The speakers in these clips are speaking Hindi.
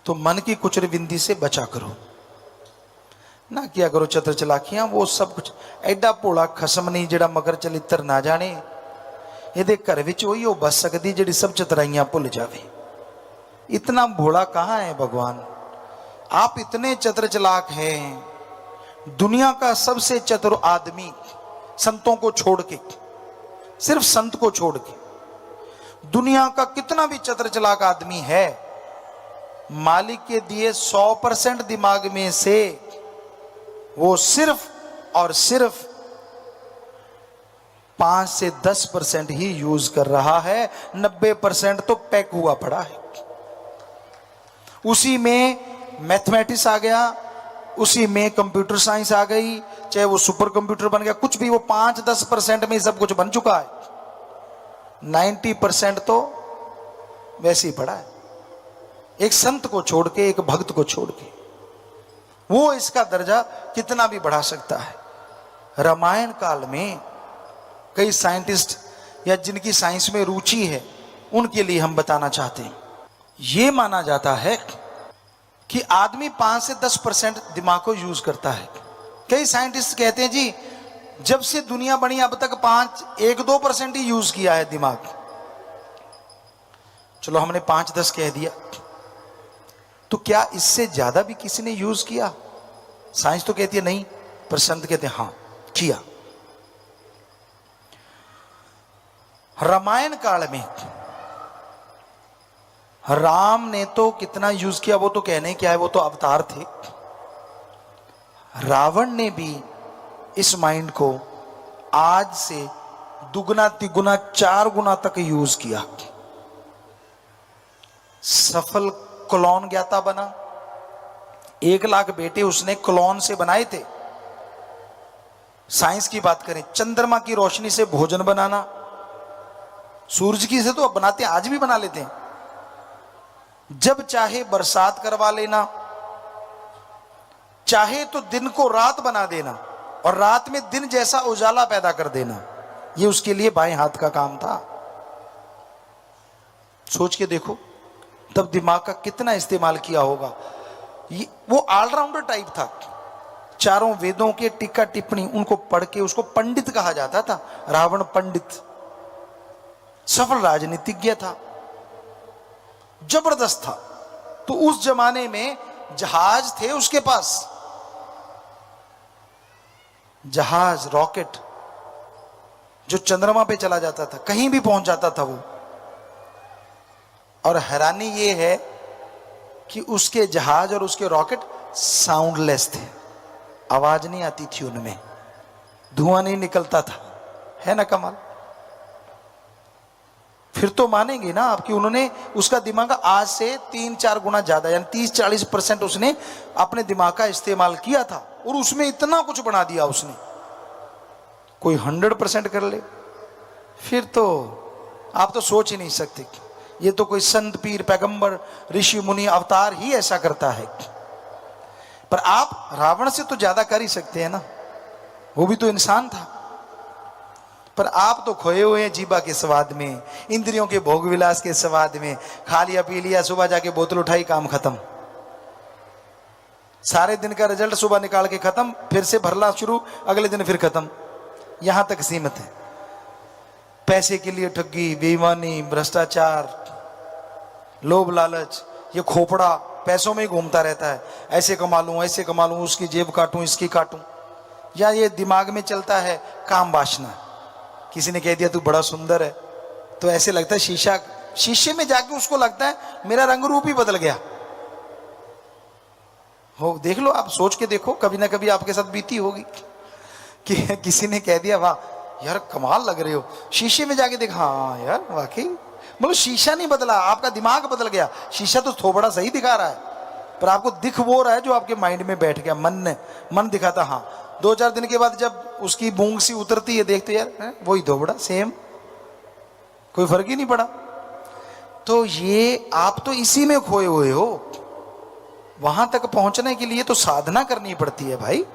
तो मन की कुचर बिंदी से बचा करो, ना किया करो चतर चलाकियां। वो सब कुछ एडा भोला खसम नहीं जिहड़ा मगर चलित्र ना जाने। ये घर विच वही हो बस सकती जिहड़ी सब चतराइयां भुल जावे। इतना भोला कहाँ है भगवान। आप इतने चतर चलाक हैं। दुनिया का सबसे चतुर आदमी संतों को छोड़ के, सिर्फ संत को छोड़ के, दुनिया का कितना भी चतर चलाक आदमी है, मालिक के दिए 100% दिमाग में से वो सिर्फ और सिर्फ 5 से 10% ही यूज कर रहा है। 90% तो पैक हुआ पड़ा है। उसी में मैथमेटिक्स आ गया, उसी में कंप्यूटर साइंस आ गई, चाहे वो सुपर कंप्यूटर बन गया, कुछ भी, वो 5-10% में सब कुछ बन चुका है। 90% तो वैसे ही पड़ा है। एक संत को छोड़ के, एक भक्त को छोड़ के, वो इसका दर्जा कितना भी बढ़ा सकता है। रामायण काल में कई साइंटिस्ट या जिनकी साइंस में रुचि है उनके लिए हम बताना चाहते हैं। यह माना जाता है कि आदमी 5 से 10% दिमाग को यूज करता है। कई साइंटिस्ट कहते हैं जी जब से दुनिया बनी अब तक 1-2% ही यूज किया है दिमाग। चलो हमने 5-10 कह दिया, तो क्या इससे ज्यादा भी किसी ने यूज किया? साइंस तो कहती है नहीं, पर संत कहते हैं हां किया। रामायण काल में राम ने तो कितना यूज किया, वो तो कहने क्या है, वो तो अवतार थे। रावण ने भी इस माइंड को आज से दुगना तिगुना 4 गुना तक यूज किया। सफल क्लोन ज्ञाता बना। 1 लाख बेटे उसने क्लोन से बनाए थे। साइंस की बात करें, चंद्रमा की रोशनी से भोजन बनाना, सूरज की से तो अब बनाते हैं, आज भी बना लेते हैं। जब चाहे बरसात करवा लेना, चाहे तो दिन को रात बना देना और रात में दिन जैसा उजाला पैदा कर देना, ये उसके लिए बाएं हाथ का काम था। सोच के देखो तब दिमाग का कितना इस्तेमाल किया होगा। ये वो ऑलराउंडर टाइप था। चारों वेदों के टीका टिप्पणी उनको पढ़ के उसको पंडित कहा जाता था। रावण पंडित, सफल राजनीतिज्ञ था, जबरदस्त था। तो उस जमाने में जहाज थे उसके पास, जहाज, रॉकेट जो चंद्रमा पे चला जाता था, कहीं भी पहुंच जाता था वो। और हैरानी ये है कि उसके जहाज और उसके रॉकेट साउंडलेस थे, आवाज नहीं आती थी उनमें, धुआं नहीं निकलता था। है ना कमाल। फिर तो मानेंगे ना आप कि उन्होंने उसका दिमाग आज से 3-4 गुना ज्यादा, यानी 30-40% उसने अपने दिमाग का इस्तेमाल किया था और उसमें इतना कुछ बना दिया उसने। कोई 100% कर ले फिर तो आप तो सोच ही नहीं सकते। ये तो कोई संत पीर पैगंबर ऋषि मुनि अवतार ही ऐसा करता है। पर आप रावण से तो ज्यादा कर ही सकते हैं ना, वो भी तो इंसान था। पर आप तो खोए हुए हैं जीवा के स्वाद में, इंद्रियों के भोग विलास के स्वाद में। खा लिया पी लिया, सुबह जाके बोतल उठाई, काम खत्म। सारे दिन का रिजल्ट सुबह निकाल के खत्म, फिर से भरना शुरू, अगले दिन फिर खत्म। यहां तक सीमित है। पैसे के लिए ठगी, बेईमानी, भ्रष्टाचार, लोभ लालच, ये खोपड़ा पैसों में ही घूमता रहता है। ऐसे कमा लूं, ऐसे कमा लूं, उसकी जेब काटूं, इसकी काटूं। या ये दिमाग में चलता है काम वासना। किसी ने कह दिया तू बड़ा सुंदर है, तो ऐसे लगता है शीशे में जाके उसको लगता है मेरा रंग रूप ही बदल गया हो। देख लो, आप सोच के देखो, कभी ना कभी आपके साथ बीती होगी कि किसी ने कह दिया वाह यार कमाल लग रहे हो, शीशे में जाके देखा, हाँ यार वाकई, मतलब शीशा नहीं बदला, आपका दिमाग बदल गया। शीशा तो थोड़ा सही दिखा रहा है, पर आपको दिख वो रहा है जो आपके माइंड में बैठ गया। मन दिखाता, हाँ 2-4 दिन के बाद जब उसकी मूंग सी उतरती है, देखते यार वही धोबड़ा सेम, कोई फर्क ही नहीं पड़ा। तो ये आप तो इसी में खोए हुए हो। वहां तक पहुंचने के लिए तो साधना करनी पड़ती है भाई।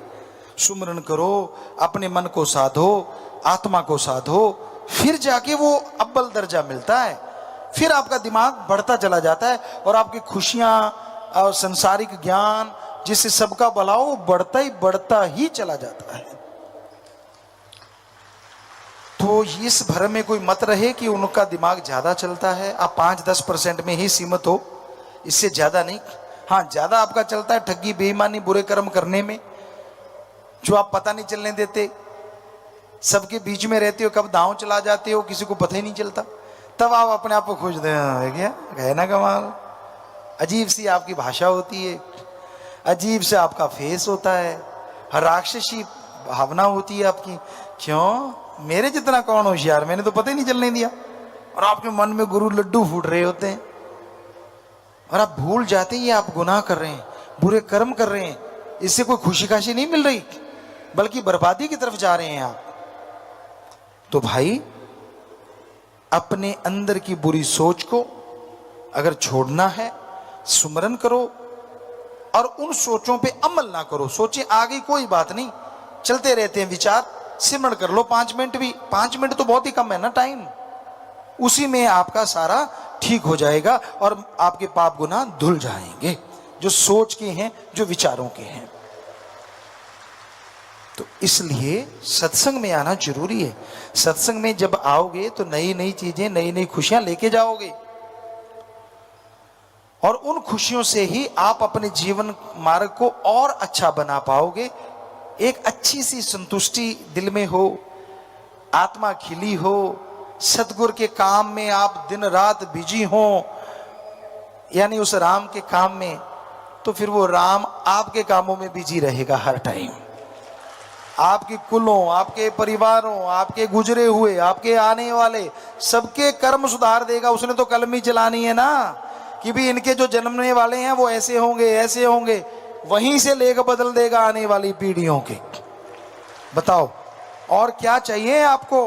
सुमरन करो, अपने मन को साधो, आत्मा को साधो, फिर जाके वो अव्वल दर्जा मिलता है। फिर आपका दिमाग बढ़ता चला जाता है और आपकी खुशियां, और संसारिक ज्ञान जिससे सबका भला हो, बढ़ता ही चला जाता है। तो इस भ्रम में कोई मत रहे कि उनका दिमाग ज्यादा चलता है। आप 5-10% में ही सीमित हो, इससे ज्यादा नहीं। हाँ, ज्यादा आपका चलता है ठगी, बेईमानी, बुरे कर्म करने में, जो आप पता नहीं चलने देते। सबके बीच में रहते हो, कब दांव चला जाते हो किसी को पता ही नहीं चलता। तब आप अपने आप को खोजते हैं, क्या है ना कमाल। अजीब सी आपकी भाषा होती है, अजीब से आपका फेस होता है, राक्षसी भावना होती है आपकी। क्यों? मेरे जितना कौन होशियार, मैंने तो पता ही नहीं चलने दिया। और आपके मन में गुरु लड्डू फूट रहे होते हैं और आप भूल जाते हैं आप गुनाह कर रहे हैं, बुरे कर्म कर रहे हैं। इससे कोई खुशी खाशी नहीं मिल रही, बल्कि बर्बादी की तरफ जा रहे हैं आप। तो भाई, अपने अंदर की बुरी सोच को अगर छोड़ना है, सुमरन करो और उन सोचों पे अमल ना करो। सोचें आ गई कोई बात नहीं, चलते रहते हैं विचार, सिमरण कर लो 5 मिनट भी। 5 मिनट तो बहुत ही कम है ना टाइम, उसी में आपका सारा ठीक हो जाएगा और आपके पाप गुनाह धुल जाएंगे, जो सोच के हैं, जो विचारों के हैं। तो इसलिए सत्संग में आना जरूरी है। सत्संग में जब आओगे तो नई नई चीजें, नई नई खुशियां लेके जाओगे और उन खुशियों से ही आप अपने जीवन मार्ग को और अच्छा बना पाओगे। एक अच्छी सी संतुष्टि दिल में हो, आत्मा खिली हो, सतगुरु के काम में आप दिन रात बिजी हो, यानी उस राम के काम में, तो फिर वो राम आपके कामों में बिजी रहेगा हर टाइम। आपके कुलों, आपके परिवारों, आपके गुजरे हुए, आपके आने वाले सबके कर्म सुधार देगा। उसने तो कलम ही चलानी है ना कि भी इनके जो जन्मने वाले हैं वो ऐसे होंगे, ऐसे होंगे। वहीं से लेकर बदल देगा आने वाली पीढ़ियों के। बताओ और क्या चाहिए आपको?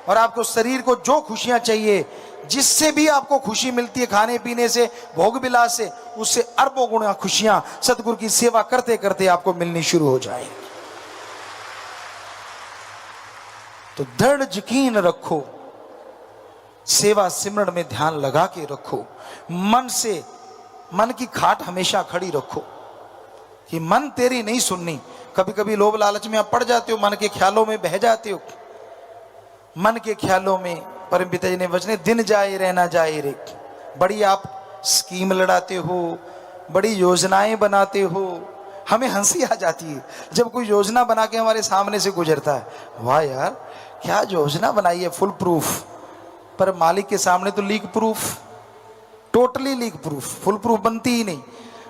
और आपको शरीर को जो खुशियां चाहिए, जिससे भी आपको खुशी मिलती है, खाने पीने से, भोग विलास से, उससे अरबों गुना खुशियां सतगुरु की सेवा करते करते आपको मिलनी शुरू हो जाएगी। तो दृढ़ यकीन रखो, सेवा सिमरण में ध्यान लगा के रखो, मन से, मन की खाट हमेशा खड़ी रखो कि मन तेरी नहीं सुननी। कभी कभी लोभ लालच में आप पड़ जाते हो, मन के ख्यालों में बह जाते हो। मन के ख्यालों में परम पिता जी ने वचने, दिन जाए रहना जाए रे। बड़ी आप स्कीम लड़ाते हो, बड़ी योजनाएं बनाते हो, हमें हंसी आ जाती है जब कोई योजना बना के हमारे सामने से गुजरता है। वाह यार, क्या योजना बनाई है, फुल प्रूफ, पर मालिक के सामने तो leak proof, totally leak proof, full proof बनती ही नहीं।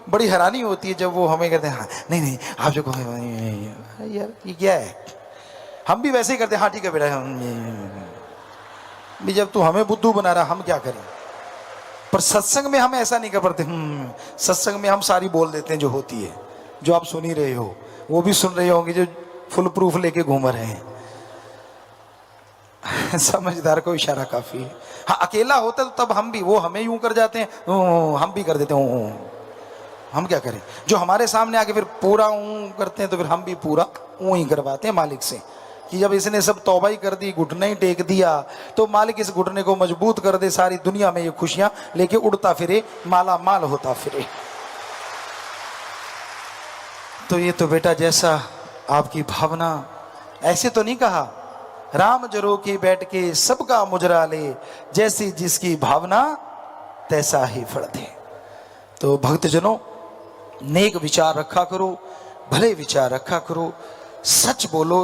बड़ी हैरानी होती है जब वो हमें कहते हैं हाँ नहीं नहीं आप जो कहो यार ये क्या है। हम भी वैसे ही करते हैं, हाँ ठीक है बेटा, भी जब तू हमें बुद्धू बना रहा हम क्या करें। पर सत्संग में हम ऐसा नहीं कर पाते। सत्संग में हम सारी बोल देते हैं जो होती है, जो आप सुन ही रहे हो, वो भी सुन रहे होंगे जो फुल प्रूफ लेके घूम रहे हैं। समझदार को इशारा काफी है। हाँ, अकेला होता तो तब हम भी, वो हमें यूं कर जाते हैं, हम भी कर देते हैं। हम क्या करें, जो हमारे सामने आके फिर पूरा करते हैं तो फिर हम भी पूरा ही करवाते हैं मालिक से कि जब इसने सब तौबा ही कर दी, घुटने ही टेक दिया, तो मालिक इस घुटने को मजबूत कर दे, सारी दुनिया में ये खुशियां लेके उड़ता फिरे, माला माल होता फिरे। तो ये तो बेटा जैसा आपकी भावना, ऐसे तो नहीं कहा राम जरो के बैठ के सबका मुजरा ले, जैसी जिसकी भावना तैसा ही फल दे। तो भक्तजनों, नेक विचार रखा करो, भले विचार रखा करो, सच बोलो।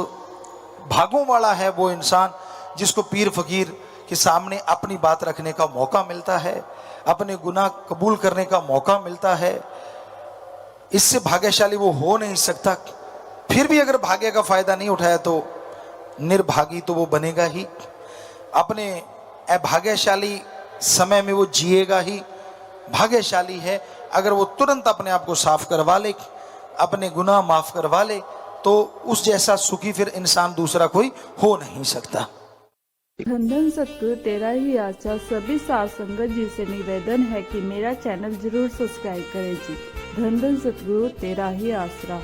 भागों वाला है वो इंसान जिसको पीर फकीर के सामने अपनी बात रखने का मौका मिलता है, अपने गुनाह कबूल करने का मौका मिलता है। इससे भाग्यशाली वो हो नहीं सकता। फिर भी अगर भाग्य का फायदा नहीं उठाया तो निर्भागी तो वो बनेगा ही। अपने अभाग्यशाली समय में वो जिएगा ही। भाग्यशाली है अगर वो तुरंत अपने आप को साफ करवा ले, अपने गुनाह माफ करवा ले, तो उस जैसा सुखी फिर इंसान दूसरा कोई हो नहीं सकता। धन धन सतगुरु तेरा ही आशा सभी साथ संगत जी से निवेदन है कि मेरा चैनल जरूर सब्सक्राइब करें जी। धन धन सतगुरु तेरा ही आसरा।